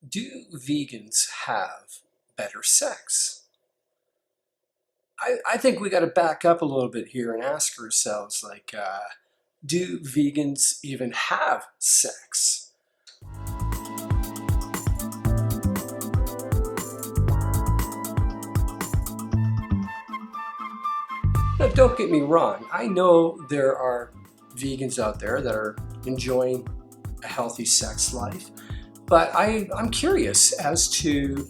Do vegans have better sex? I think we got to back up a little bit here and ask ourselves, do vegans even have sex? Now, don't get me wrong. I know there are vegans out there that are enjoying a healthy sex life, but I'm curious as to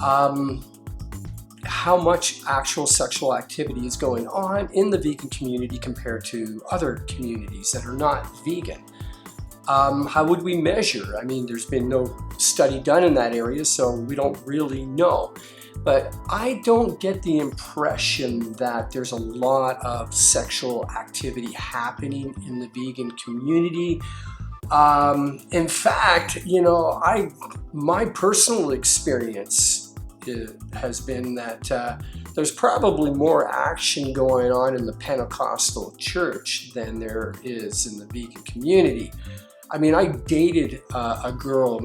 um, how much actual sexual activity is going on in the vegan community compared to other communities that are not vegan. How would we measure? I mean, there's been no study done in that area, so we don't really know. But I don't get the impression that there's a lot of sexual activity happening in the vegan community. In fact, my personal experience has been that there's probably more action going on in the Pentecostal church than there is in the vegan community. I mean, I dated a girl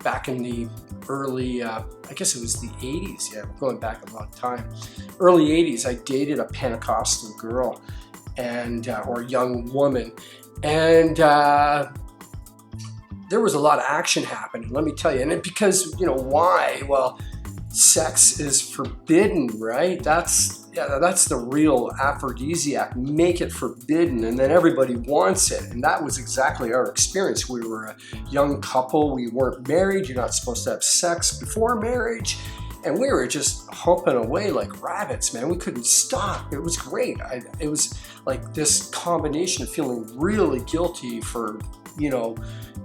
back in the early, I guess it was the 80s. Yeah, we're going back a long time. Early 80s, I dated a Pentecostal girl or young woman. And there was a lot of action happening, let me tell you. And because, why? Well, sex is forbidden, right? That's the real aphrodisiac. Make it forbidden, and then everybody wants it. And that was exactly our experience. We were a young couple. We weren't married. You're not supposed to have sex before marriage. And we were just hopping away like rabbits, man. We couldn't stop. It was great. It was like this combination of feeling really guilty for,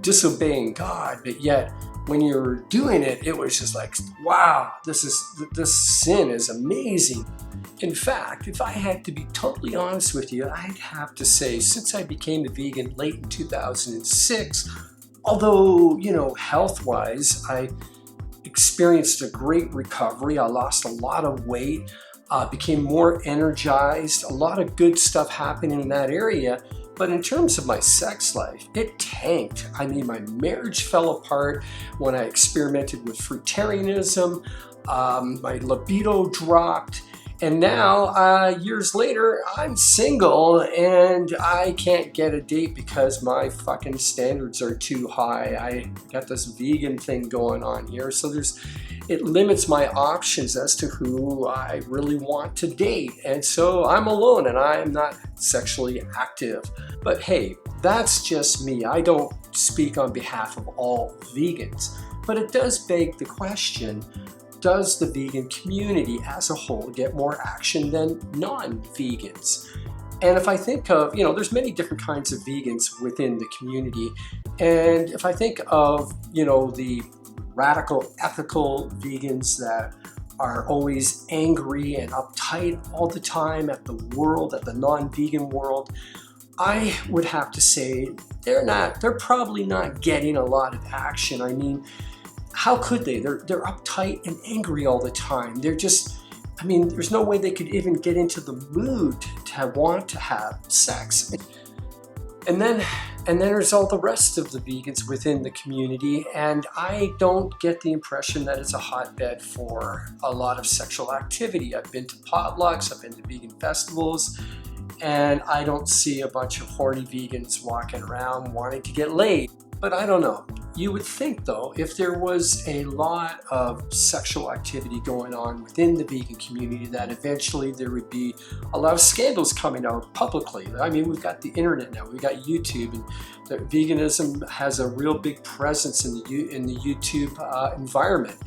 disobeying God, but yet when you're doing it, it was just like, wow, this sin is amazing. In fact, if I had to be totally honest with you, I'd have to say, since I became a vegan late in 2006, although, health-wise, I experienced a great recovery. I lost a lot of weight, became more energized, a lot of good stuff happening in that area. But in terms of my sex life, it tanked. I mean, my marriage fell apart when I experimented with fruitarianism. My libido dropped. And now, years later, I'm single and I can't get a date because my fucking standards are too high. I got this vegan thing going on here. So it limits my options as to who I really want to date. And so I'm alone and I'm not sexually active. But hey, that's just me. I don't speak on behalf of all vegans. But it does beg the question, does the vegan community as a whole get more action than non-vegans? And if I think of, there's many different kinds of vegans within the community. And if I think of, the radical ethical vegans that are always angry and uptight all the time at the world, at the non-vegan world, I would have to say they're probably not getting a lot of action. I mean, how could they? They're uptight and angry all the time. There's no way they could even get into the mood to want to have sex. And then there's all the rest of the vegans within the community, and I don't get the impression that it's a hotbed for a lot of sexual activity. I've been to potlucks, I've been to vegan festivals, and I don't see a bunch of horny vegans walking around wanting to get laid. But I don't know. You would think, though, if there was a lot of sexual activity going on within the vegan community, that eventually there would be a lot of scandals coming out publicly. I mean, we've got the internet now, we've got YouTube, and veganism has a real big presence in the YouTube environment.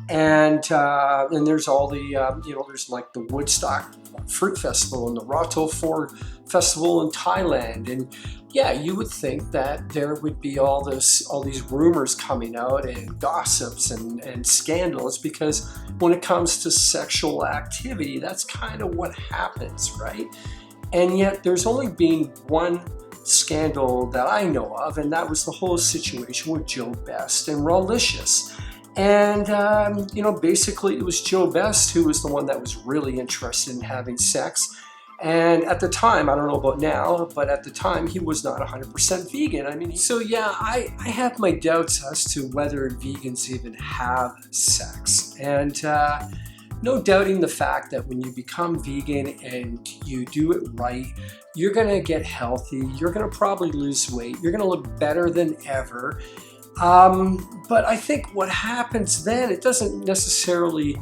And there's all the, there's like the Woodstock Fruit Festival and the Rato 4 Festival in Thailand. And yeah, you would think that there would be all these rumors coming out and gossips and scandals, because when it comes to sexual activity, that's kind of what happens, right? And yet there's only been one scandal that I know of, and that was the whole situation with Joe Best and Rawlicious. And, basically it was Joe Best who was the one that was really interested in having sex. And at the time, I don't know about now, but at the time he was not 100% vegan. I mean, so yeah, I have my doubts as to whether vegans even have sex. And no doubting the fact that when you become vegan and you do it right, you're gonna get healthy, you're gonna probably lose weight, you're gonna look better than ever. But I think what happens then, it doesn't necessarily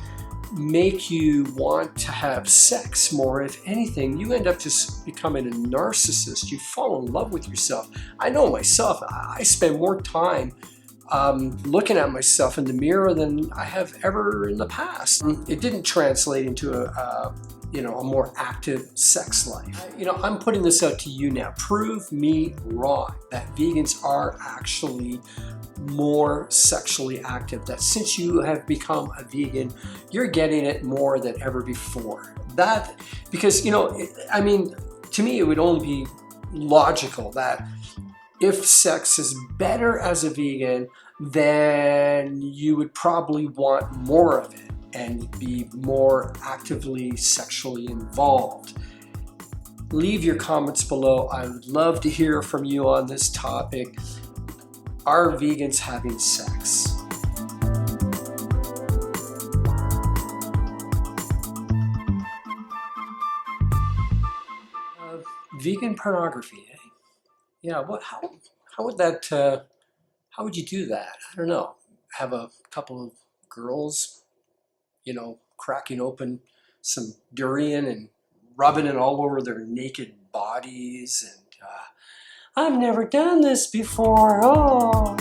make you want to have sex more. If anything, you end up just becoming a narcissist. You fall in love with yourself. I know myself, I spend more time looking at myself in the mirror than I have ever in the past. It didn't translate into a more active sex life. I'm putting this out to you now. Prove me wrong that vegans are actually more sexually active, that since you have become a vegan, you're getting it more than ever before. Because to me, it would only be logical that if sex is better as a vegan, then you would probably want more of it and be more actively sexually involved. Leave your comments below. I would love to hear from you on this topic. Are vegans having sex? Vegan pornography, eh? Yeah, how would that, how would you do that? I don't know. Have a couple of girls, cracking open some durian and rubbing it all over their naked bodies, and I've never done this before. Oh.